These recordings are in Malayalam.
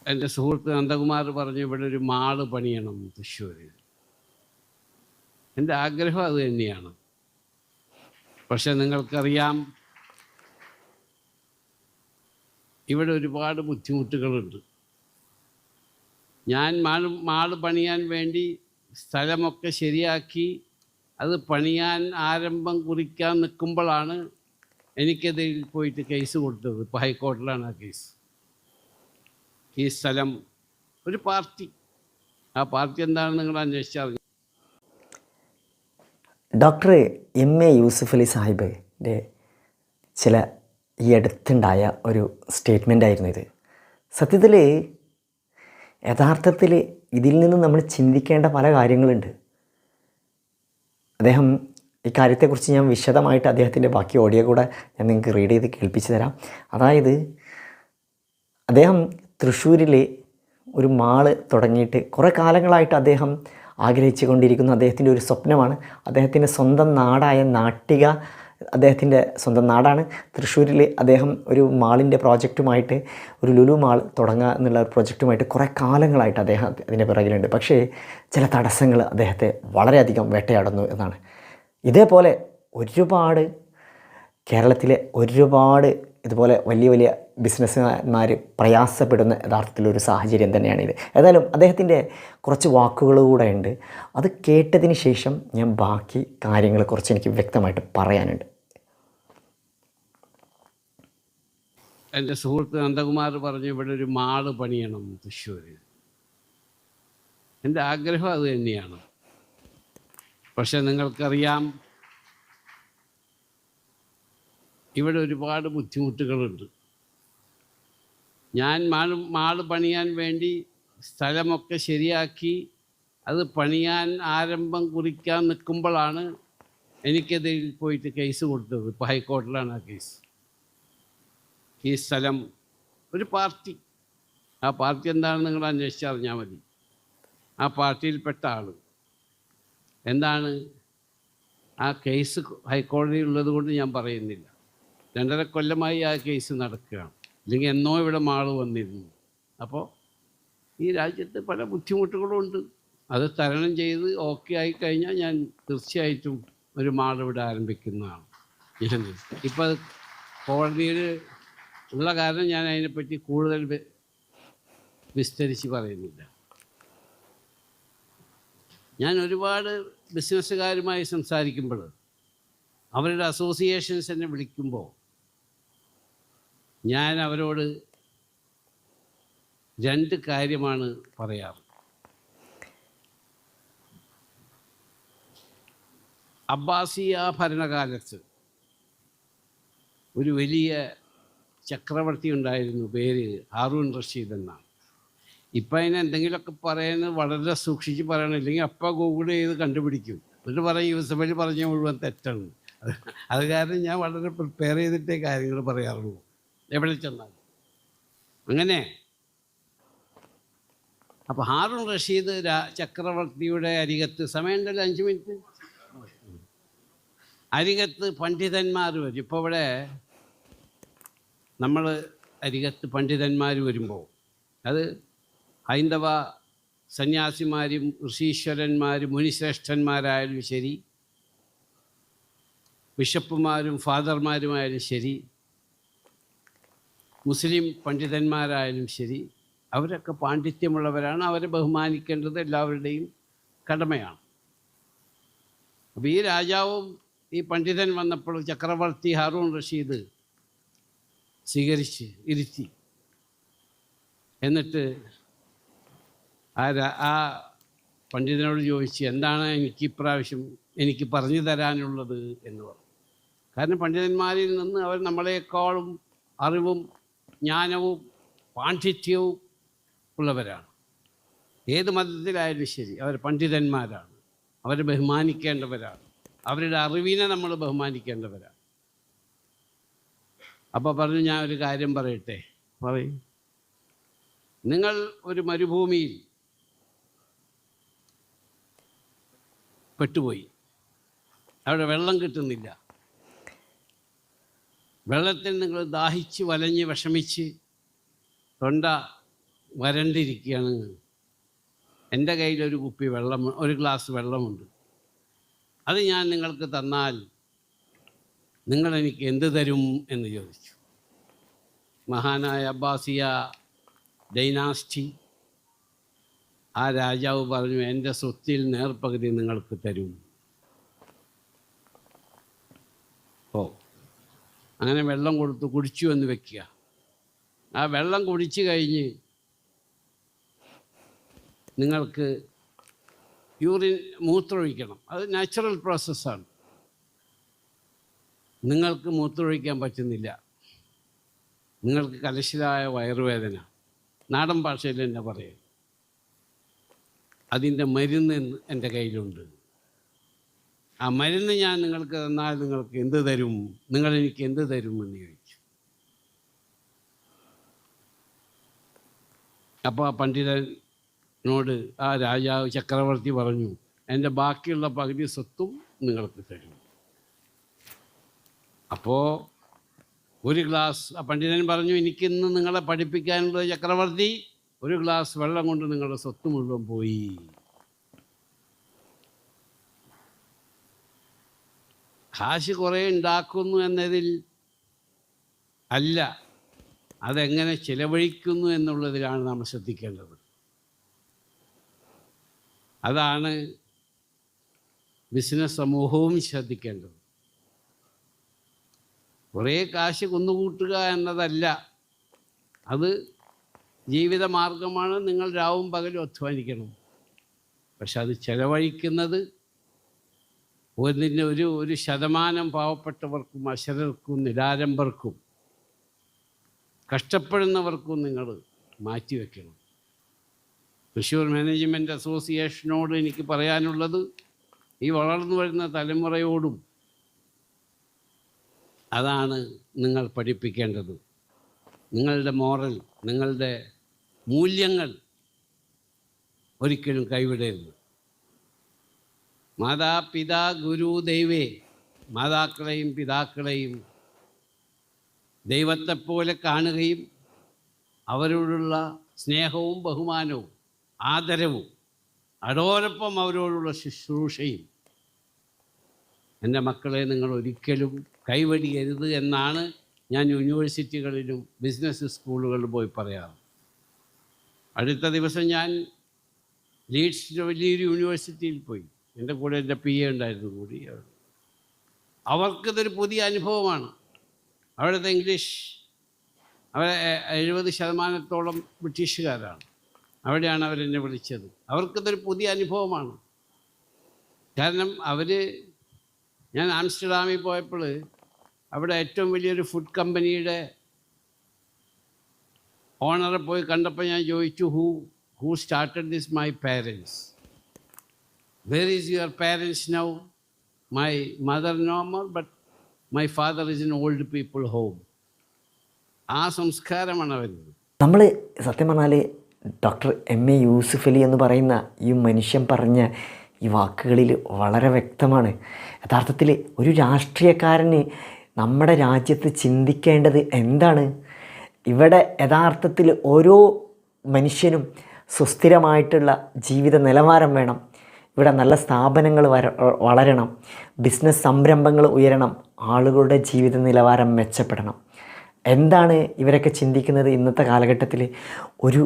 എൻ്റെ സുഹൃത്ത് നന്ദകുമാർ പറഞ്ഞു ഇവിടെ ഒരു മാള് പണിയണം തൃശ്ശൂരിൽ. എൻ്റെ ആഗ്രഹം അത് തന്നെയാണ്. പക്ഷെ നിങ്ങൾക്കറിയാം, ഇവിടെ ഒരുപാട് ബുദ്ധിമുട്ടുകളുണ്ട്. ഞാൻ മാള് പണിയാൻ വേണ്ടി സ്ഥലമൊക്കെ ശരിയാക്കി അത് പണിയാൻ ആരംഭം കുറിക്കാൻ നിൽക്കുമ്പോഴാണ് എനിക്കെതിൽ പോയിട്ട് കേസ് കൊടുത്തത്. ഇപ്പോൾ ഹൈക്കോടതിയിലാണ് ആ കേസ്. ഈ സ്ഥലം ഒരു പാർട്ടി, ആ പാർട്ടി എന്താണെന്ന് നിങ്ങൾ അന്വേഷിച്ചറിഞ്ഞു. ഡോക്ടർ MA യൂസുഫ് അലി സാഹിബിൻ്റെ ചില ഈ അടുത്തുണ്ടായ ഒരു സ്റ്റേറ്റ്മെൻ്റ് ആയിരുന്നു ഇത്. സത്യത്തിൽ യഥാർത്ഥത്തിൽ ഇതിൽ നിന്ന് നമ്മൾ ചിന്തിക്കേണ്ട പല കാര്യങ്ങളുണ്ട്. അദ്ദേഹം ഈ കാര്യത്തെക്കുറിച്ച് ഞാൻ വിശദമായിട്ട് അദ്ദേഹത്തിൻ്റെ ബാക്കി ഓഡിയോ കൂടെ ഞാൻ നിങ്ങൾക്ക് റീഡ് ചെയ്ത് കേൾപ്പിച്ച് തരാം. അതായത് അദ്ദേഹം തൃശ്ശൂരിൽ ഒരു മാള് തുടങ്ങിയിട്ട് കുറേ കാലങ്ങളായിട്ട് അദ്ദേഹം ആഗ്രഹിച്ചു കൊണ്ടിരിക്കുന്ന അദ്ദേഹത്തിൻ്റെ ഒരു സ്വപ്നമാണ്. അദ്ദേഹത്തിൻ്റെ സ്വന്തം നാടായ നാട്ടിക അദ്ദേഹത്തിൻ്റെ സ്വന്തം നാടാണ്. തൃശ്ശൂരിൽ അദ്ദേഹം ഒരു മാളിൻ്റെ പ്രോജക്റ്റുമായിട്ട്, ഒരു ലുലു മാൾ തുടങ്ങുക എന്നുള്ള ഒരു പ്രോജക്റ്റുമായിട്ട് കുറേ കാലങ്ങളായിട്ട് അദ്ദേഹം അതിൻ്റെ പിറകിലുണ്ട്. പക്ഷേ ചില തടസ്സങ്ങൾ അദ്ദേഹത്തെ വളരെയധികം വേട്ടയാടുന്നു എന്നാണ്. ഇതേപോലെ ഒരുപാട് കേരളത്തിലെ ഒരുപാട് ഇതുപോലെ വലിയ വലിയ ബിസിനസ്സുകാർ പ്രയാസപ്പെടുന്ന യഥാർത്ഥത്തിലൊരു സാഹചര്യം തന്നെയാണിത്. ഏതായാലും അദ്ദേഹത്തിൻ്റെ കുറച്ച് വാക്കുകൾ കൂടെ ഉണ്ട്. അത് കേട്ടതിന് ശേഷം ഞാൻ ബാക്കി കാര്യങ്ങളെക്കുറിച്ച് എനിക്ക് വ്യക്തമായിട്ട് പറയാനുണ്ട്. എൻ്റെ സുഹൃത്ത് നന്ദകുമാർ പറഞ്ഞു ഇവിടെ ഒരു മാള് പണിയണം തൃശ്ശൂരിൽ. എൻ്റെ ആഗ്രഹം അത് തന്നെയാണ്. പക്ഷെ നിങ്ങൾക്കറിയാം, ഇവിടെ ഒരുപാട് ബുദ്ധിമുട്ടുകളുണ്ട്. ഞാൻ മാള് പണിയാൻ വേണ്ടി സ്ഥലമൊക്കെ ശരിയാക്കി അത് പണിയാൻ ആരംഭം കുറിക്കാൻ നിൽക്കുമ്പോഴാണ് എനിക്കെതിൽ പോയിട്ട് കേസ് കൊടുത്തത്. ഇപ്പോൾ ഹൈക്കോടതിയിലാണ് ആ കേസ്. ഈ സ്ഥലം ഒരു പാർട്ടി, ആ പാർട്ടി എന്താണെന്ന് നിങ്ങൾ അന്വേഷിച്ചറിഞ്ഞാൽ മതി. ആ പാർട്ടിയിൽപ്പെട്ട ആൾ എന്താണ്, ആ കേസ് ഹൈക്കോടതിയിൽ ഉള്ളത് കൊണ്ട് ഞാൻ പറയുന്നില്ല. 2.5 കൊല്ലമായി ആ കേസ് നടക്കുകയാണ്. ഇല്ലെങ്കിൽ എന്നോ ഇവിടെ മാള് വന്നിരുന്നു. അപ്പോൾ ഈ രാജ്യത്ത് പല ബുദ്ധിമുട്ടുകളുണ്ട്. അത് തരണം ചെയ്ത് ഓക്കെ ആയിക്കഴിഞ്ഞാൽ ഞാൻ തീർച്ചയായിട്ടും ഒരു മാൾ ഇവിടെ ആരംഭിക്കുന്നതാണ്. ഞാൻ ഇപ്പം കോടതിയിൽ ഉള്ള കാരണം ഞാൻ അതിനെപ്പറ്റി കൂടുതൽ വിസ്തരിച്ച് പറയുന്നില്ല. ഞാൻ ഒരുപാട് ബിസിനസ്സുകാരുമായി സംസാരിക്കുമ്പോൾ അവരുടെ അസോസിയേഷൻസ് എന്നെ വിളിക്കുമ്പോൾ ഞാൻ അവരോട് 2 കാര്യമാണ് പറയാറ്. അബ്ബാസിയ ഭരണകാലത്ത് ഒരു വലിയ ചക്രവർത്തി ഉണ്ടായിരുന്നു, പേര് ഹാറൂൺ റഷീദ് എന്നാണ്. ഇപ്പം അതിന് എന്തെങ്കിലുമൊക്കെ പറയുന്നത് വളരെ സൂക്ഷിച്ച് പറയണം, ഇല്ലെങ്കിൽ അപ്പം ഗൂഗിൾ ചെയ്ത് കണ്ടുപിടിക്കും. എന്നിട്ട് പറയും യൂസഫ് അലി പറഞ്ഞ മുഴുവൻ തെറ്റാണ്. അത് കാരണം ഞാൻ വളരെ പ്രിപ്പയർ ചെയ്തിട്ടേ കാര്യങ്ങൾ പറയാറുള്ളൂ എവിടെ ചെന്നാൽ. അങ്ങനെ അപ്പോൾ ഹാറൂൺ റഷീദ് ചക്രവർത്തിയുടെ അരികത്ത്, സമയമുണ്ടല്ലോ 5 മിനിറ്റ്, അരികത്ത് പണ്ഡിതന്മാർ വരും. ഇപ്പോൾ ഇവിടെ നമ്മൾ അരികത്ത് പണ്ഡിതന്മാർ വരുമ്പോൾ അത് ഹൈന്ദവ സന്യാസിമാരും ഋഷീശ്വരന്മാരും മുനിശ്രേഷ്ഠന്മാരായാലും ശരി, ബിഷപ്പുമാരും ഫാദർമാരുമായാലും ശരി, മുസ്ലിം പണ്ഡിതന്മാരായാലും ശരി, അവരൊക്കെ പാണ്ഡിത്യമുള്ളവരാണ്. അവരെ ബഹുമാനിക്കേണ്ടത് എല്ലാവരുടെയും കടമയാണ്. അപ്പോൾ ഈ രാജാവും ഈ പണ്ഡിതൻ വന്നപ്പോൾ ചക്രവർത്തി ഹാറൂൺ റഷീദ് സ്വീകരിച്ച് ഇരുത്തി. എന്നിട്ട് ആ പണ്ഡിതനോട് ചോദിച്ച് എന്താണ് ഇപ്രാവശ്യം എനിക്ക് പറഞ്ഞു തരാനുള്ളത് എന്ന് പറഞ്ഞു. കാരണം പണ്ഡിതന്മാരിൽ നിന്ന് അവർ നമ്മളെക്കാളും അറിവും ജ്ഞാനവും പാണ്ഡിത്യവും ഉള്ളവരാണ്. ഏത് മതത്തിലായാലും ശരി അവർ പണ്ഡിതന്മാരാണ്. അവരെ ബഹുമാനിക്കേണ്ടവരാണ്. അവരുടെ അറിവിനെ നമ്മൾ ബഹുമാനിക്കേണ്ടവരാണ്. അപ്പോൾ പറഞ്ഞു, ഞാൻ ഒരു കാര്യം പറയട്ടെ. പറയും, നിങ്ങൾ ഒരു മരുഭൂമിയിൽ പെട്ടുപോയി, അവിടെ വെള്ളം കിട്ടുന്നില്ല. വെള്ളത്തിൽ നിങ്ങൾ ദാഹിച്ച് വലഞ്ഞ് വിഷമിച്ച് തൊണ്ട വരണ്ടിരിക്കുകയാണ്. എൻ്റെ കയ്യിലൊരു കുപ്പി വെള്ളം, ഒരു ഗ്ലാസ് വെള്ളമുണ്ട്. അത് ഞാൻ നിങ്ങൾക്ക് തന്നാൽ നിങ്ങളെനിക്ക് എന്ത് തരും എന്ന് ചോദിച്ചു. മഹാനായ അബ്ബാസിയ ഡൈനാസ്റ്റി, ആ രാജാവ് പറഞ്ഞു, എൻ്റെ സ്വത്തിൽ നേർപകുതി നിങ്ങൾക്ക് തരും. ഓ, അങ്ങനെ വെള്ളം കൊടുത്തു, കുടിച്ചു എന്ന് വെക്കുക. ആ വെള്ളം കുടിച്ചു കഴിഞ്ഞ് നിങ്ങൾക്ക് മൂത്രമൊഴിക്കണം. അത് നാച്ചുറൽ പ്രോസസ്സാണ്. നിങ്ങൾക്ക് മൂത്രമൊഴിക്കാൻ പറ്റുന്നില്ല, നിങ്ങൾക്ക് കലശലായ വയറുവേദന, നാടൻ ഭാഷയിൽ തന്നെ പറയും. അതിൻ്റെ മരുന്ന് എൻ്റെ കയ്യിലുണ്ട്. ആ മരുന്ന് ഞാൻ നിങ്ങൾക്ക് തന്നാൽ നിങ്ങൾക്ക് എന്ത് തരും, നിങ്ങളെനിക്ക് എന്ത് തരുമെന്ന് ചോദിച്ചു. അപ്പോൾ ആ പണ്ഡിതനോട് ആ രാജാവ് ചക്രവർത്തി പറഞ്ഞു, എൻ്റെ ബാക്കിയുള്ള പകുതി സ്വത്തും നിങ്ങൾക്ക് തരും. അപ്പോൾ ഒരു ഗ്ലാസ്, ആ പണ്ഡിതൻ പറഞ്ഞു, എനിക്കിന്ന് നിങ്ങളെ പഠിപ്പിക്കാനുള്ള ചക്രവർത്തി, ഒരു ഗ്ലാസ് വെള്ളം കൊണ്ട് നിങ്ങളുടെ സ്വത്ത് മുഴുവൻ പോയി. കാശ് കുറേ ഉണ്ടാക്കുന്നു എന്നതിൽ അല്ല, അതെങ്ങനെ ചിലവഴിക്കുന്നു എന്നുള്ളതിലാണ് നമ്മൾ ശ്രദ്ധിക്കേണ്ടത്. അതാണ് ബിസിനസ് സമൂഹവും ശ്രദ്ധിക്കേണ്ടത്. കുറേ കാശ് കുന്നുകൂട്ടുക എന്നതല്ല, അത് ജീവിതമാർഗമാണ്. നിങ്ങൾ രാവും പകലും അധ്വാനിക്കണം. പക്ഷെ അത് ചെലവഴിക്കുന്നത് ഒരു ശതമാനം പാവപ്പെട്ടവർക്കും അശരർക്കും നിരാലംബർക്കും കഷ്ടപ്പെടുന്നവർക്കും നിങ്ങൾ മാറ്റിവെക്കണം. തൃശ്ശൂർ മാനേജ്മെൻറ്റ് അസോസിയേഷനോട് എനിക്ക് പറയാനുള്ളത്, ഈ വളർന്നു വരുന്ന തലമുറയോടും അതാണ് നിങ്ങൾ പഠിപ്പിക്കേണ്ടത്. നിങ്ങളുടെ മോറൽ, നിങ്ങളുടെ മൂല്യങ്ങൾ ഒരിക്കലും കൈവിടരുത്. മാതാപിതാ ഗുരു ദൈവേ, മാതാക്കളെയും പിതാക്കളെയും ദൈവത്തെപ്പോലെ കാണുകയും അവരോടുള്ള സ്നേഹവും ബഹുമാനവും ആദരവും അതോടൊപ്പം അവരോടുള്ള ശുശ്രൂഷയും, എൻ്റെ മക്കളെ നിങ്ങൾ ഒരിക്കലും കൈവടിയരുത് എന്നാണ് ഞാൻ യൂണിവേഴ്സിറ്റികളിലും ബിസിനസ് സ്കൂളുകളിലും പോയി പറയാറ്. അടുത്ത ദിവസം ഞാൻ ലീഡ്സിൻ്റെ വലിയൊരു യൂണിവേഴ്സിറ്റിയിൽ പോയി. എൻ്റെ കൂടെ എൻ്റെ PA ഉണ്ടായിരുന്നു കൂടി. അവർക്കിതൊരു പുതിയ അനുഭവമാണ്. അവിടുത്തെ ഇംഗ്ലീഷ്, അവരെ 70% ബ്രിട്ടീഷുകാരാണ്. അവിടെയാണ് അവരെന്നെ വിളിച്ചത്. അവർക്കിതൊരു പുതിയ അനുഭവമാണ്. കാരണം ഞാൻ ആംസ്റ്റർഡാമിൽ പോയപ്പോൾ അവിടെ ഏറ്റവും വലിയൊരു ഫുഡ് കമ്പനിയുടെ ഓണറെ പോയി കണ്ടപ്പോൾ ഞാൻ ചോദിച്ചു, who started this? My parents. Where is your parents now? My mother no more, but my father is in old people home. ആ സംസ്കാരമാണ് അവരുന്നത്. നമ്മൾ സത്യം പറഞ്ഞാൽ ഡോക്ടർ MA യൂസുഫ് അലി എന്ന് പറയുന്ന ഈ മനുഷ്യൻ പറഞ്ഞ ഈ വാക്കുകളിൽ വളരെ വ്യക്തമാണ്. യഥാർത്ഥത്തിൽ ഒരു രാഷ്ട്രീയക്കാരന് നമ്മുടെ രാജ്യത്ത് ചിന്തിക്കേണ്ടത് എന്താണ്? ഇവിടെ യഥാർത്ഥത്തിൽ ഓരോ മനുഷ്യനും സുസ്ഥിരമായിട്ടുള്ള ജീവിത നിലവാരം വേണം. ഇവിടെ നല്ല സ്ഥാപനങ്ങൾ വളരണം, ബിസിനസ് സംരംഭങ്ങൾ ഉയരണം, ആളുകളുടെ ജീവിത നിലവാരം മെച്ചപ്പെടണം. എന്താണ് ഇവരൊക്കെ ചിന്തിക്കുന്നത്? ഇന്നത്തെ കാലഘട്ടത്തിൽ ഒരു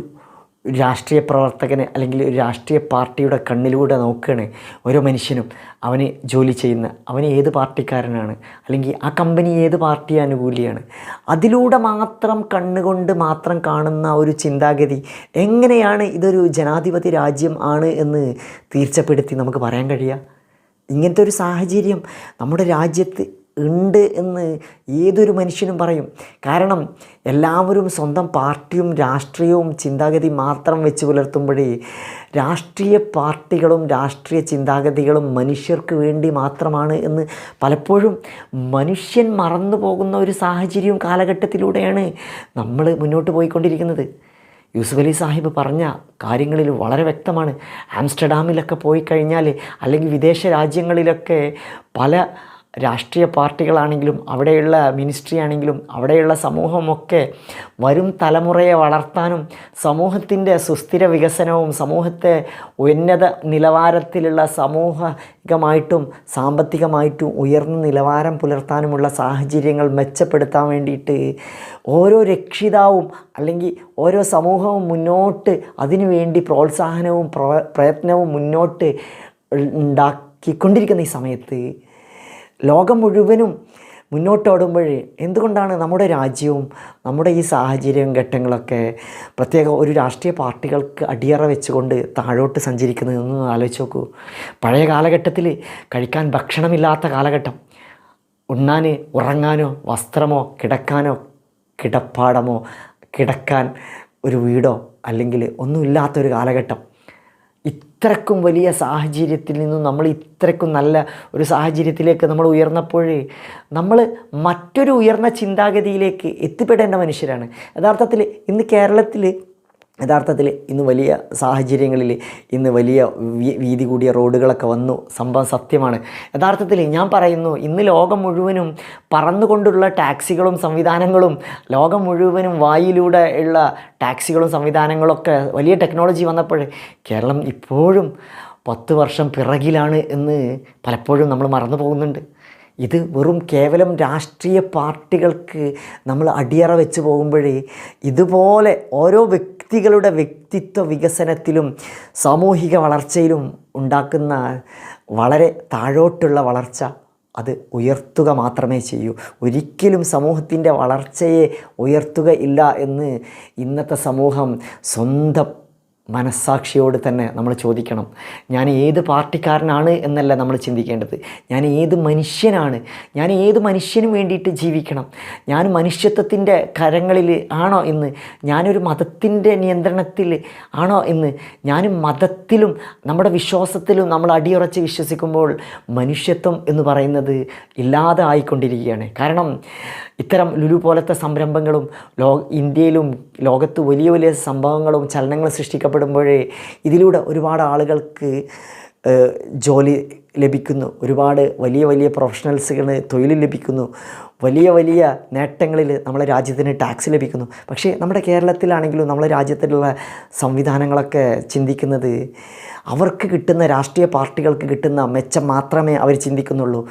രാഷ്ട്രീയ പ്രവർത്തകന് അല്ലെങ്കിൽ ഒരു രാഷ്ട്രീയ പാർട്ടിയുടെ കണ്ണിലൂടെ നോക്കുകയാണ് ഓരോ മനുഷ്യനും. അവന് ജോലി ചെയ്യുന്ന, അവന് ഏത് പാർട്ടിക്കാരനാണ്, അല്ലെങ്കിൽ ആ കമ്പനി ഏത് പാർട്ടി അനുകൂലിയാണ്, അതിലൂടെ മാത്രം കണ്ണുകൊണ്ട് മാത്രം കാണുന്ന ഒരു ചിന്താഗതി എങ്ങനെയാണ് ഇതൊരു ജനാധിപത്യ രാജ്യം ആണ് എന്ന് തീർച്ചപ്പെടുത്തി നമുക്ക് പറയാൻ കഴിയുക? ഇങ്ങനത്തെ ഒരു സാഹചര്യം നമ്മുടെ രാജ്യത്ത് ഉണ്ട് എന്ന് ഏതൊരു മനുഷ്യനും പറയും. കാരണം എല്ലാവരും സ്വന്തം പാർട്ടിയും രാഷ്ട്രീയവും ചിന്താഗതി മാത്രം വെച്ച് പുലർത്തുമ്പോഴേ രാഷ്ട്രീയ പാർട്ടികളും രാഷ്ട്രീയ ചിന്താഗതികളും മനുഷ്യർക്ക് വേണ്ടി മാത്രമാണ് എന്ന് പലപ്പോഴും മനുഷ്യൻ മറന്നു പോകുന്ന ഒരു സാഹചര്യവും കാലഘട്ടത്തിലൂടെയാണ് നമ്മൾ മുന്നോട്ട് പോയിക്കൊണ്ടിരിക്കുന്നത്. യൂസുഫ് അലി സാഹിബ് പറഞ്ഞ കാര്യങ്ങളിൽ വളരെ വ്യക്തമാണ്. ആംസ്റ്റർഡാമിലൊക്കെ പോയി കഴിഞ്ഞാൽ, അല്ലെങ്കിൽ വിദേശ രാജ്യങ്ങളിലൊക്കെ പല രാഷ്ട്രീയ പാർട്ടികളാണെങ്കിലും അവിടെയുള്ള മിനിസ്ട്രി ആണെങ്കിലും അവിടെയുള്ള സമൂഹമൊക്കെ വരും തലമുറയെ വളർത്താനും സമൂഹത്തിൻ്റെ സുസ്ഥിര വികസനവും സമൂഹത്തെ ഉന്നത നിലവാരത്തിലുള്ള സാമൂഹികമായിട്ടും സാമ്പത്തികമായിട്ടും ഉയർന്ന നിലവാരം പുലർത്താനുമുള്ള സാഹചര്യങ്ങൾ മെച്ചപ്പെടുത്താൻ വേണ്ടിയിട്ട് ഓരോ രക്ഷിതാവും അല്ലെങ്കിൽ ഓരോ സമൂഹവും മുന്നോട്ട് അതിനു വേണ്ടി പ്രോത്സാഹനവും പ്രയത്നവും മുന്നോട്ട് ഉണ്ടാക്കിക്കൊണ്ടിരിക്കുന്ന ഈ സമയത്ത് ലോകം മുഴുവനും മുന്നോട്ടോടുമ്പോൾ എന്തുകൊണ്ടാണ് നമ്മുടെ രാജ്യവും നമ്മുടെ ഈ സാഹചര്യം ഘട്ടങ്ങളൊക്കെ പ്രത്യേക ഒരു രാഷ്ട്രീയ പാർട്ടികൾക്ക് അടിയറ വെച്ചുകൊണ്ട് താഴോട്ട് സഞ്ചരിക്കുന്നതെന്ന് ആലോചിച്ച് നോക്കൂ. പഴയ കാലഘട്ടത്തിൽ കഴിക്കാൻ ഭക്ഷണമില്ലാത്ത കാലഘട്ടം, ഉണ്ണാൻ ഉറങ്ങാനോ വസ്ത്രമോ കിടക്കാനോ കിടപ്പാടമോ കിടക്കാൻ ഒരു വീടോ അല്ലെങ്കിൽ ഒന്നുമില്ലാത്തൊരു കാലഘട്ടം. ഇത്രക്കും വലിയ സാഹചര്യത്തിൽ നിന്നും നമ്മൾ ഇത്രക്കും നല്ല ഒരു സാഹചര്യത്തിലേക്ക് നമ്മൾ ഉയർന്നപ്പോൾ നമ്മൾ മറ്റൊരു ഉയർന്ന ചിന്താഗതിയിലേക്ക് എത്തിപ്പെടേണ്ട മനുഷ്യരാണ്. ഇന്ന് കേരളത്തിൽ ഇന്ന് വലിയ സാഹചര്യങ്ങളിൽ ഇന്ന് വലിയ വീതി കൂടിയ റോഡുകളൊക്കെ വന്നു. സംഭവം സത്യമാണ്. ഞാൻ പറയുന്നു, ഇന്ന് ലോകം മുഴുവനും പറന്നുകൊണ്ടുള്ള ടാക്സികളും സംവിധാനങ്ങളും, ലോകം മുഴുവനും വായിലൂടെ ഉള്ള ടാക്സികളും സംവിധാനങ്ങളൊക്കെ വലിയ ടെക്നോളജി വന്നപ്പോൾ കേരളം ഇപ്പോഴും 10 വർഷം പിറകിലാണ് എന്ന് പലപ്പോഴും നമ്മൾ മറന്നു പോകുന്നുണ്ട്. ഇത് വെറും കേവലം രാഷ്ട്രീയ പാർട്ടികൾക്ക് നമ്മൾ അടിയറ വെച്ച് പോകുമ്പോഴേ ഇതുപോലെ ഓരോ വ്യക്തികളുടെ വ്യക്തിത്വ വികസനത്തിലും സാമൂഹിക വളർച്ചയിലും ഉണ്ടാക്കുന്ന വളരെ താഴോട്ടുള്ള വളർച്ച അത് ഉയർത്തുക മാത്രമേ ചെയ്യൂ. ഒരിക്കലും സമൂഹത്തിൻ്റെ വളർച്ചയെ ഉയർത്തുകയില്ല എന്ന് ഇന്നത്തെ സമൂഹം സ്വന്തം മനസ്സാക്ഷിയോട് തന്നെ നമ്മൾ ചോദിക്കണം. ഞാൻ ഏത് പാർട്ടിക്കാരനാണ് എന്നല്ല നമ്മൾ ചിന്തിക്കേണ്ടത്, ഞാൻ ഏത് മനുഷ്യനാണ്, ഞാൻ ഏത് മനുഷ്യനും വേണ്ടിയിട്ട് ജീവിക്കണം, ഞാൻ മനുഷ്യത്വത്തിൻ്റെ കരങ്ങളിൽ ആണോ എന്ന്, ഞാനൊരു മതത്തിൻ്റെ നിയന്ത്രണത്തിൽ ആണോ എന്ന്. ഞാൻ മതത്തിലും നമ്മുടെ വിശ്വാസത്തിലും നമ്മൾ അടിയുറച്ച് വിശ്വസിക്കുമ്പോൾ മനുഷ്യത്വം എന്ന് പറയുന്നത് ഇല്ലാതെ ആയിക്കൊണ്ടിരിക്കുകയാണ്. കാരണം ഇത്തരം ലുലു പോലത്തെ സംരംഭങ്ങളും ഇന്ത്യയിലും ലോകത്ത് വലിയ വലിയ സംഭവങ്ങളും ചലനങ്ങളും സൃഷ്ടിക്കപ്പെടുമ്പോഴേ ഇതിലൂടെ ഒരുപാട് ആളുകൾക്ക് ജോലി ലഭിക്കുന്നു, ഒരുപാട് വലിയ വലിയ പ്രൊഫഷണൽസുകൾ തൊഴിൽ ലഭിക്കുന്നു, വലിയ വലിയ നേട്ടങ്ങളിൽ നമ്മളെ രാജ്യത്തിന് ടാക്സ് ലഭിക്കുന്നു. പക്ഷേ നമ്മുടെ കേരളത്തിലാണെങ്കിലും നമ്മളെ രാജ്യത്തിലുള്ള സംവിധാനങ്ങളൊക്കെ ചിന്തിക്കുന്നത് അവർക്ക് കിട്ടുന്ന രാഷ്ട്രീയ പാർട്ടികൾക്ക് കിട്ടുന്ന മെച്ചം മാത്രമേ അവർ ചിന്തിക്കുന്നുള്ളൂ.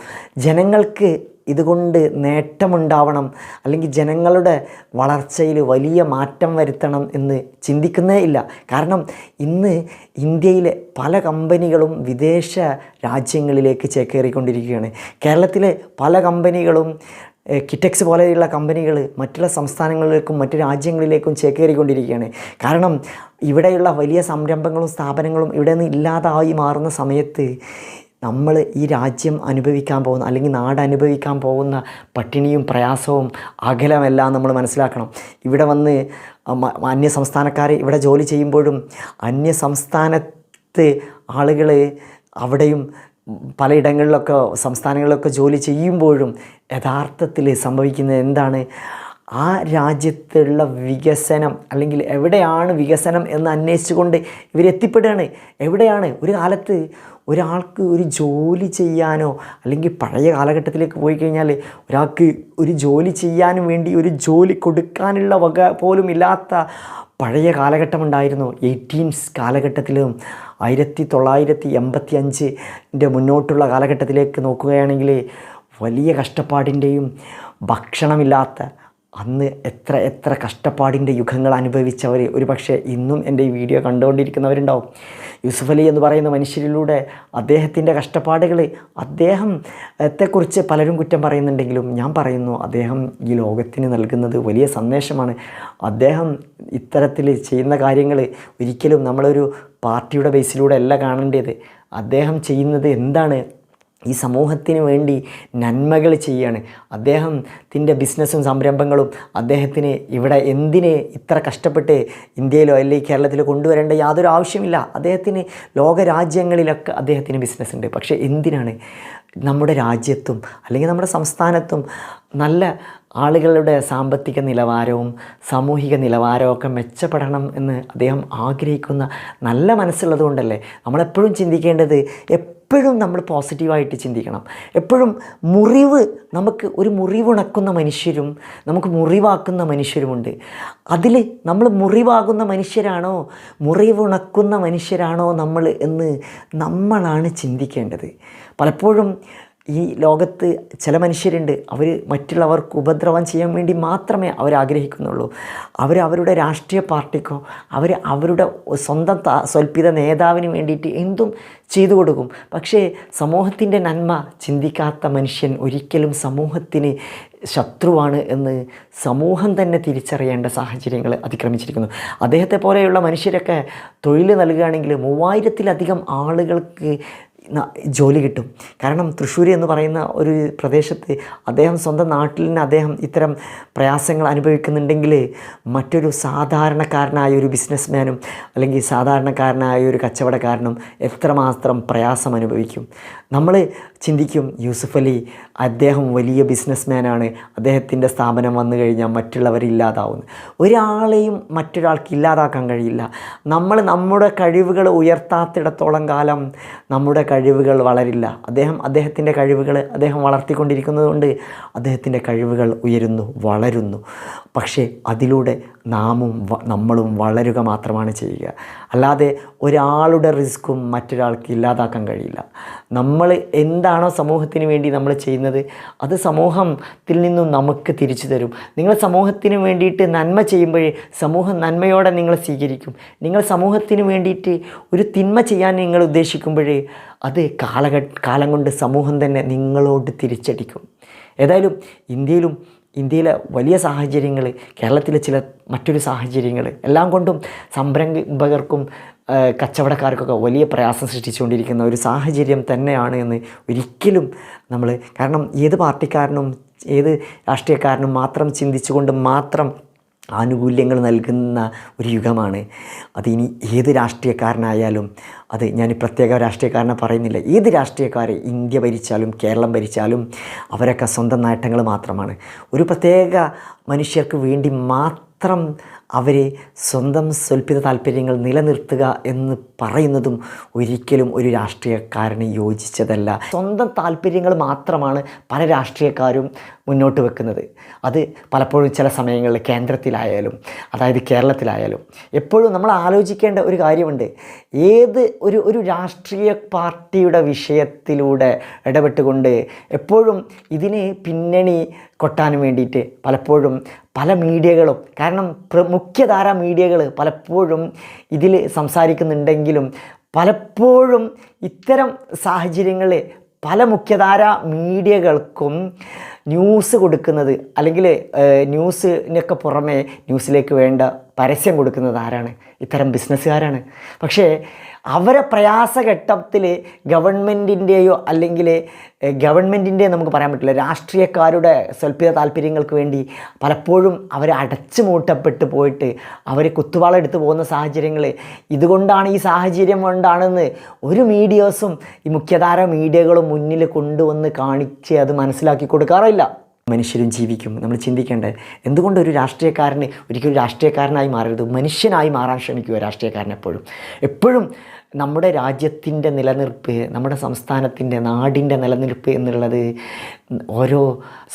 ജനങ്ങൾക്ക് ഇതുകൊണ്ട് നേട്ടമുണ്ടാവണം അല്ലെങ്കിൽ ജനങ്ങളുടെ വളർച്ചയിൽ വലിയ മാറ്റം വരുത്തണം എന്ന് ചിന്തിക്കുന്നേ ഇല്ല. കാരണം ഇന്ന് ഇന്ത്യയിലെ പല കമ്പനികളും വിദേശ രാജ്യങ്ങളിലേക്ക് ചേക്കേറിക്കൊണ്ടിരിക്കുകയാണ്. കേരളത്തിലെ പല കമ്പനികളും കിറ്റെക്സ് പോലെയുള്ള കമ്പനികൾ മറ്റുള്ള സംസ്ഥാനങ്ങളിലേക്കും മറ്റു രാജ്യങ്ങളിലേക്കും ചേക്കേറിക്കൊണ്ടിരിക്കുകയാണ്. കാരണം ഇവിടെയുള്ള വലിയ സംരംഭങ്ങളും സ്ഥാപനങ്ങളും ഇവിടെ നിന്ന് ഇല്ലാതായി മാറുന്ന സമയത്ത് നമ്മൾ ഈ രാജ്യം അനുഭവിക്കാൻ പോകുന്ന അല്ലെങ്കിൽ നാട് അനുഭവിക്കാൻ പോകുന്ന പട്ടിണിയും പ്രയാസവും അകലമെല്ലാം നമ്മൾ മനസ്സിലാക്കണം. ഇവിടെ വന്ന് അന്യ സംസ്ഥാനക്കാർ ഇവിടെ ജോലി ചെയ്യുമ്പോഴും അന്യ സംസ്ഥാനത്ത് ആളുകൾ അവിടെയും പലയിടങ്ങളിലൊക്കെ സംസ്ഥാനങ്ങളിലൊക്കെ ജോലി ചെയ്യുമ്പോഴും യഥാർത്ഥത്തിൽ സംഭവിക്കുന്നത് എന്താണ്? ആ രാജ്യത്തുള്ള വികസനം അല്ലെങ്കിൽ എവിടെയാണ് വികസനം എന്ന് അന്വേഷിച്ചുകൊണ്ട് ഇവരെത്തിപ്പെടുകയാണ്. എവിടെയാണ് ഒരു കാലത്ത് ഒരാൾക്ക് ഒരു ജോലി ചെയ്യാനോ അല്ലെങ്കിൽ പഴയ കാലഘട്ടത്തിലേക്ക് പോയി കഴിഞ്ഞാൽ ഒരാൾക്ക് ഒരു ജോലി ചെയ്യാനും വേണ്ടി ഒരു ജോലി കൊടുക്കാനുള്ള വക പോലും ഇല്ലാത്ത പഴയ കാലഘട്ടമുണ്ടായിരുന്നു. 18s കാലഘട്ടത്തിലും 1985 മുന്നോട്ടുള്ള കാലഘട്ടത്തിലേക്ക് നോക്കുകയാണെങ്കിൽ വലിയ കഷ്ടപ്പാടിൻ്റെയും ഭക്ഷണമില്ലാത്ത അന്ന് എത്ര കഷ്ടപ്പാടിൻ്റെ യുഗങ്ങൾ അനുഭവിച്ചവർ ഒരു പക്ഷേ ഇന്നും എൻ്റെ ഈ വീഡിയോ കണ്ടുകൊണ്ടിരിക്കുന്നവരുണ്ടാവും. യൂസുഫ് അലി എന്ന് പറയുന്ന മനുഷ്യരിലൂടെ അദ്ദേഹത്തിൻ്റെ കഷ്ടപ്പാടുകൾ അദ്ദേഹത്തെക്കുറിച്ച് പലരും കുറ്റം പറയുന്നുണ്ടെങ്കിലും ഞാൻ പറയുന്നു അദ്ദേഹം ഈ ലോകത്തിന് നൽകുന്നത് വലിയ സന്ദേശമാണ്. അദ്ദേഹം ഇത്തരത്തിൽ ചെയ്യുന്ന കാര്യങ്ങൾ ഒരിക്കലും നമ്മളൊരു പാർട്ടിയുടെ ബേസിലൂടെ അല്ല കാണേണ്ടത്. അദ്ദേഹം ചെയ്യുന്നത് എന്താണ്? ഈ സമൂഹത്തിന് വേണ്ടി നന്മകൾ ചെയ്യാണ്. അദ്ദേഹത്തിൻ്റെ ബിസിനസ്സും സംരംഭങ്ങളും അദ്ദേഹത്തിന് ഇവിടെ എന്തിന് ഇത്ര കഷ്ടപ്പെട്ട് ഇന്ത്യയിലോ അല്ലെങ്കിൽ കേരളത്തിലോ കൊണ്ടുവരേണ്ട യാതൊരു ആവശ്യമില്ല. അദ്ദേഹത്തിന് ലോകരാജ്യങ്ങളിലൊക്കെ അദ്ദേഹത്തിന് ബിസിനസ് ഉണ്ട്. പക്ഷേ എന്തിനാണ് നമ്മുടെ രാജ്യത്തും അല്ലെങ്കിൽ നമ്മുടെ സംസ്ഥാനത്തും നല്ല ആളുകളുടെ സാമ്പത്തിക നിലവാരവും സാമൂഹിക നിലവാരവും ഒക്കെ മെച്ചപ്പെടണം എന്ന് അദ്ദേഹം ആഗ്രഹിക്കുന്ന നല്ല മനസ്സുള്ളത് കൊണ്ടല്ലേ. നമ്മളെപ്പോഴും ചിന്തിക്കേണ്ടത് എപ്പോഴും നമ്മൾ പോസിറ്റീവായിട്ട് ചിന്തിക്കണം. എപ്പോഴും നമുക്ക് ഒരു മുറിവുണക്കുന്ന മനുഷ്യരും നമുക്ക് മുറിവാക്കുന്ന മനുഷ്യരുമുണ്ട്. അതിൽ നമ്മൾ മുറിവാകുന്ന മനുഷ്യരാണോ മുറിവുണക്കുന്ന മനുഷ്യരാണോ നമ്മൾ എന്ന് നമ്മളാണ് ചിന്തിക്കേണ്ടത്. പലപ്പോഴും ഈ ലോകത്ത് ചില മനുഷ്യരുണ്ട്, അവർ മറ്റുള്ളവർക്ക് ഉപദ്രവം ചെയ്യാൻ വേണ്ടി മാത്രമേ അവരാഗ്രഹിക്കുന്നുള്ളൂ. അവരുടെ രാഷ്ട്രീയ പാർട്ടിക്കോ അവരുടെ സ്വന്തം സ്വൽപ്പിത നേതാവിന് വേണ്ടിയിട്ട് എന്തും ചെയ്തു കൊടുക്കും. പക്ഷേ സമൂഹത്തിൻ്റെ നന്മ ചിന്തിക്കാത്ത മനുഷ്യൻ ഒരിക്കലും സമൂഹത്തിന് ശത്രുവാണ് എന്ന് സമൂഹം തന്നെ തിരിച്ചറിയേണ്ട സാഹചര്യങ്ങൾ അതിക്രമിച്ചിരിക്കുന്നു. അദ്ദേഹത്തെ പോലെയുള്ള മനുഷ്യരൊക്കെ തൊഴിൽ നൽകുകയാണെങ്കിൽ 3000-ലധികം ആളുകൾക്ക് ജോലി കിട്ടും. കാരണം തൃശ്ശൂർ എന്ന് പറയുന്ന ഒരു പ്രദേശത്ത് അദ്ദേഹം സ്വന്തം നാട്ടിൽ നിന്ന് അദ്ദേഹം ഇത്തരം പ്രയാസങ്ങൾ അനുഭവിക്കുന്നുണ്ടെങ്കിൽ മറ്റൊരു സാധാരണക്കാരനായ ഒരു ബിസിനസ്മാനും അല്ലെങ്കിൽ സാധാരണക്കാരനായ ഒരു കച്ചവടക്കാരനും എത്രമാത്രം പ്രയാസം അനുഭവിക്കും. നമ്മൾ ചിന്തിക്കും യൂസുഫ് അലി അദ്ദേഹം വലിയ ബിസിനസ്മാനാണ്, അദ്ദേഹത്തിൻ്റെ സ്ഥാപനം വന്നു കഴിഞ്ഞാൽ മറ്റുള്ളവരില്ലാതാവുന്നു. ഒരാളെയും മറ്റൊരാൾക്ക് ഇല്ലാതാക്കാൻ കഴിയില്ല. നമ്മൾ നമ്മുടെ കഴിവുകൾ ഉയർത്താത്തിടത്തോളം കാലം നമ്മുടെ കഴിവുകൾ വളരില്ല. അദ്ദേഹത്തിൻ്റെ കഴിവുകൾ അദ്ദേഹം വളർത്തിക്കൊണ്ടിരിക്കുന്നതുകൊണ്ട് അദ്ദേഹത്തിൻ്റെ കഴിവുകൾ ഉയരുന്നു, വളരുന്നു. പക്ഷേ അതിലൂടെ നമ്മളും വളരുക മാത്രമാണ് ചെയ്യുക. അല്ലാതെ ഒരാളുടെ റിസ്ക്കും മറ്റൊരാൾക്ക് ഇല്ലാതാക്കാൻ കഴിയില്ല. നമ്മൾ എന്താണോ സമൂഹത്തിന് വേണ്ടി നമ്മൾ ചെയ്യുന്നത് അത് സമൂഹത്തിൽ നിന്നും നമുക്ക് തിരിച്ചു തരും. നിങ്ങൾ സമൂഹത്തിന് വേണ്ടിയിട്ട് നന്മ ചെയ്യുമ്പോഴേ സമൂഹം നന്മയോടെ നിങ്ങളെ സ്വീകരിക്കും. നിങ്ങൾ സമൂഹത്തിന് വേണ്ടിയിട്ട് ഒരു തിന്മ ചെയ്യാൻ നിങ്ങൾ ഉദ്ദേശിക്കുമ്പോഴേ അത് കാലം കൊണ്ട് സമൂഹം തന്നെ നിങ്ങളോട് തിരിച്ചടിക്കും. ഏതായാലും ഇന്ത്യയിലെ വലിയ സാഹചര്യങ്ങൾ, കേരളത്തിലെ മറ്റൊരു സാഹചര്യങ്ങൾ എല്ലാം കൊണ്ടും സംരംഭകർക്കും കച്ചവടക്കാർക്കൊക്കെ വലിയ പ്രയാസം സൃഷ്ടിച്ചുകൊണ്ടിരിക്കുന്ന ഒരു സാഹചര്യം തന്നെയാണ് എന്ന് ഒരിക്കലും കാരണം ഏത് പാർട്ടിക്കാരനും ഏത് രാഷ്ട്രീയക്കാരനും മാത്രം ചിന്തിച്ചുകൊണ്ട് മാത്രം ആനുകൂല്യങ്ങൾ നൽകുന്ന ഒരു യുഗമാണ്. അതിനി ഏത് രാഷ്ട്രീയക്കാരനായാലും, അത് ഞാൻ പ്രത്യേക രാഷ്ട്രീയക്കാരനെ പറയുന്നില്ല, ഏത് രാഷ്ട്രീയക്കാരെ ഇന്ത്യ ഭരിച്ചാലും കേരളം ഭരിച്ചാലും അവരൊക്കെ സ്വന്തം നേട്ടങ്ങൾ മാത്രമാണ്. ഒരു പ്രത്യേക മനുഷ്യർക്ക് വേണ്ടി മാത്രം അവർ സ്വന്തം സ്വൽപ്പിത താല്പര്യങ്ങൾ നിലനിർത്തുക എന്ന് പറയുന്നതും ഒരിക്കലും ഒരു രാഷ്ട്രീയക്കാരന് യോജിച്ചതല്ല. സ്വന്തം താല്പര്യങ്ങൾ മാത്രമാണ് പല രാഷ്ട്രീയക്കാരും മുന്നോട്ട് വെക്കുന്നത്. അത് പലപ്പോഴും ചില സമയങ്ങളിൽ കേന്ദ്രത്തിലായാലും അതായത് കേരളത്തിലായാലും എപ്പോഴും നമ്മൾ ആലോചിക്കേണ്ട ഒരു കാര്യമുണ്ട്. ഒരു രാഷ്ട്രീയ പാർട്ടിയുടെ വിഷയത്തിലൂടെ ഇടപെട്ടുകൊണ്ട് എപ്പോഴും ഇതിന് പിന്നണി കൊട്ടാൻ വേണ്ടിയിട്ട് പലപ്പോഴും പല മീഡിയകളും, കാരണം മുഖ്യധാര മീഡിയകൾ പലപ്പോഴും ഇതിൽ സംസാരിക്കുന്നുണ്ടെങ്കിലും പലപ്പോഴും ഇത്തരം സാഹചര്യങ്ങളിൽ പല മുഖ്യധാര മീഡിയകൾക്കും ന്യൂസ് കൊടുക്കുന്നത് അല്ലെങ്കിൽ ന്യൂസിനൊക്കെ പുറമെ ന്യൂസിലേക്ക് വേണ്ട പരസ്യം കൊടുക്കുന്നത് ആരാണ്? ഇത്തരം ബിസിനസ്സുകാരാണ്. പക്ഷേ അവരെ പ്രയാസഘട്ടത്തിൽ ഗവൺമെൻറ്റിൻ്റെയോ അല്ലെങ്കിൽ ഗവൺമെൻറ്റിൻ്റെ നമുക്ക് പറയാൻ പറ്റില്ല, രാഷ്ട്രീയക്കാരുടെ സ്വൽപ്പിത താല്പര്യങ്ങൾക്ക് വേണ്ടി പലപ്പോഴും അവർ അടച്ചു മൂട്ടപ്പെട്ട് പോയിട്ട് അവർ കുത്തുവാളെടുത്ത് പോകുന്ന സാഹചര്യങ്ങൾ ഇതുകൊണ്ടാണ്, ഈ സാഹചര്യം കൊണ്ടാണെന്ന് ഒരു മീഡിയാസും ഈ മുഖ്യധാര മീഡിയകളും മുന്നിൽ കൊണ്ടുവന്ന് കാണിച്ച് അത് മനസ്സിലാക്കി കൊടുക്കാറില്ല. മനുഷ്യരും ജീവിക്കും. നമ്മൾ ചിന്തിക്കേണ്ടത് എന്തുകൊണ്ട് ഒരു രാഷ്ട്രീയക്കാരന് ഒരിക്കലും രാഷ്ട്രീയക്കാരനായി മാറരുത്, മനുഷ്യനായി മാറാൻ ശ്രമിക്കുക രാഷ്ട്രീയക്കാരൻ എപ്പോഴും. നമ്മുടെ രാജ്യത്തിൻ്റെ നിലനിൽപ്പ്, നമ്മുടെ സംസ്ഥാനത്തിൻ്റെ നാടിൻ്റെ നിലനിൽപ്പ് എന്നുള്ളത് ഓരോ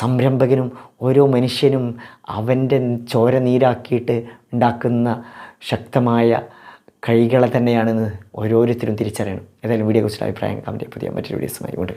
സംരംഭകനും ഓരോ മനുഷ്യനും അവൻ്റെ ചോര നീരാക്കിയിട്ട് ഉണ്ടാക്കുന്ന ശക്തമായ കൈകളെ തന്നെയാണെന്ന് ഓരോരുത്തരും തിരിച്ചറിയണം. ഏതായാലും വീഡിയോ കുറിച്ചുള്ള അഭിപ്രായം കമൻറ്റ് പുതിയ മറ്റൊരു വീഡിയോസുമായി കൊണ്ട്